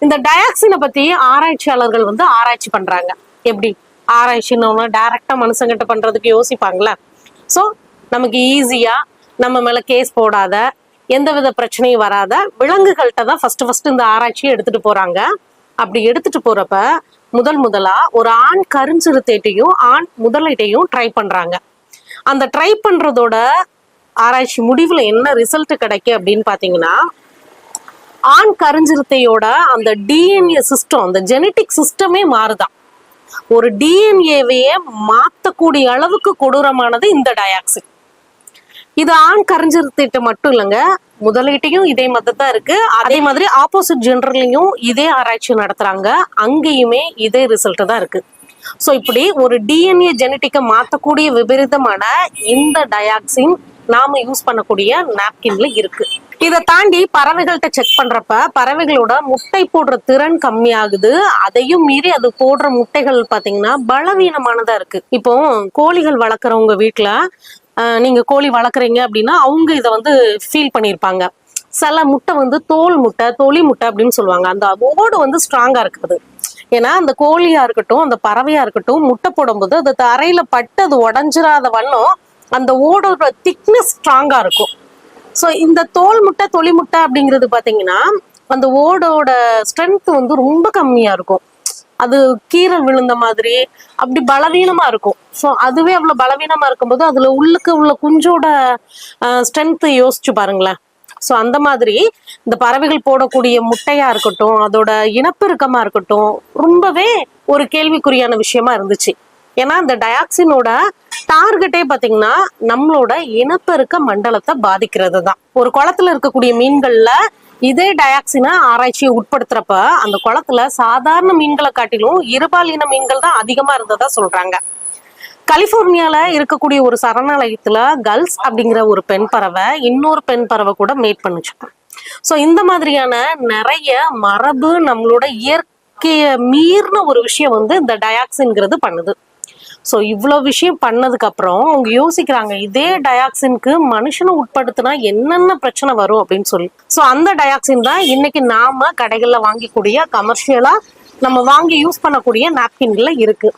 இந்த டயாக்சினை பத்தி ஆராய்ச்சியாளர்கள் வந்து ஆராய்ச்சி பண்றாங்க. எப்படி ஆராய்ச்சின்னு டைரக்டா மனுஷங்கிட்ட பண்றதுக்கு யோசிப்பாங்களா? ஸோ நமக்கு ஈஸியா நம்ம மேல கேஸ் போடாத, எந்தவித பிரச்சனையும் வராத விலங்குகள்கிட்ட தான் ஃபர்ஸ்ட் இந்த ஆராய்ச்சியை எடுத்துட்டு போறாங்க. அப்படி எடுத்துட்டு போறப்ப முதலா ஒரு ஆண் கருஞ்சிறுத்தைட்டையும் ஆண் முதலைட்டையும் ட்ரை பண்றாங்க. அந்த ட்ரை பண்றதோட ஆராய்ச்சி முடிவுல என்ன ரிசல்ட் கிடைக்கும் அப்படின்னு பாத்தீங்கன்னா, ஆண் கருஞ்சிறுத்தையோட அந்த டிஎன்ஏ சிஸ்டம், அந்த ஜெனட்டிக் சிஸ்டமே மாறுதான். ஒரு டிஎன்ஏவையே மாத்தக்கூடிய அளவுக்கு கொடூரமானது இந்த டயாக்சின். இது ஆண் கருஞ்சிறுத்தைட்ட மட்டும் இல்லைங்க, முதலீட்டையும் இதே மாதிரி தான் இருக்கு. அதே மாதிரி ஆப்போசிட் ஜெண்டர்லயும் இதே ஆராய்ச்சி நடத்துறாங்க. அங்கேயுமே இதே ரிசல்ட் தான் இருக்கு. ஸோ இப்படி ஒரு டிஎன்ஏ ஜெனட்டிக்கை மாற்றக்கூடிய விபரீதமான இந்த டயாக்சின் நாம யூஸ் பண்ணக்கூடிய நாப்கின்ல இருக்கு. இதை தாண்டி பறவைகள்கிட்ட செக் பண்றப்ப பறவைகளோட முட்டை போடுற திறன் கம்மியாகுது. அதையும் மீறி அது போடுற முட்டைகள் பாத்தீங்கன்னா பலவீனமானதா இருக்கு. இப்போ கோழிகள் வளர்க்குறவங்க வீட்டுல நீங்க கோழி வளர்க்குறீங்க அப்படின்னா அவங்க இதை வந்து ஃபீல் பண்ணியிருப்பாங்க. சில முட்டை வந்து தோல் முட்டை, தொளி முட்டை அப்படின்னு சொல்லுவாங்க. அந்த ஓடு வந்து ஸ்ட்ராங்கா இருக்குது. ஏன்னா அந்த கோழியா இருக்கட்டும், அந்த பறவையா இருக்கட்டும், முட்டை போடும்போது அது தரையில பட்டு அது உடஞ்சிராத வண்ணம் அந்த ஓடோட திக்னஸ் ஸ்ட்ராங்கா இருக்கும். ஸோ இந்த தோல் முட்டை, தொளி முட்டை அப்படிங்கிறது பாத்தீங்கன்னா அந்த ஓடோட ஸ்ட்ரென்த் வந்து ரொம்ப கம்மியா இருக்கும். அது கீரல் விழுந்த மாதிரி அப்படி பலவீனமா இருக்கும். ஸோ அதுவே அவ்வளவு பலவீனமா இருக்கும்போது அதுல உள்ளுக்கு உள்ள குஞ்சோட ஸ்ட்ரென்த் யோசிச்சு பாருங்களேன். ஸோ அந்த மாதிரி இந்த பறவைகள் போடக்கூடிய முட்டையா இருக்கட்டும், அதோட இனப்பெருக்கமா இருக்கட்டும், ரொம்பவே ஒரு கேள்விக்குறியான விஷயமா இருந்துச்சு. ஏன்னா இந்த டயாக்சினோட டார்கெட்டே பாத்தீங்கன்னா நம்மளோட இனப்பெருக்க மண்டலத்தை பாதிக்கிறது தான். ஒரு குளத்துல இருக்கக்கூடிய மீன்கள்ல இதே டயாக்சினை ஆராய்ச்சியை உட்படுத்துறப்ப அந்த குளத்துல சாதாரண மீன்களை காட்டிலும் இருபாலின மீன்கள் தான் அதிகமா இருந்ததா சொல்றாங்க. கலிபோர்னியால இருக்கக்கூடிய ஒரு சரணாலயத்துல கல்ஸ் அப்படிங்கிற ஒரு பெண் பறவை இன்னொரு பெண் பறவை கூட மேட் பண்ணுச்சு. ஸோ இந்த மாதிரியான நிறைய மரபு நம்மளோட இயற்கைய மீறின ஒரு விஷயம் வந்து இந்த டயாக்சின்ங்கிறது பண்ணுது. ஸோ இவ்வளோ விஷயம் பண்ணதுக்கு அப்புறம் அவங்க யோசிக்கிறாங்க, இதே டயாக்சினுக்கு மனுஷனை உட்படுத்தினா என்னென்ன பிரச்சனை வரும் அப்படின்னு சொல்லி. ஸோ அந்த டயாக்சின் தான் இன்னைக்கு நாம கடைகள்ல வாங்கிக்கூடிய கமர்ஷியலா நம்ம வாங்கி யூஸ் பண்ணக்கூடிய நாப்கின்ல இருக்கு.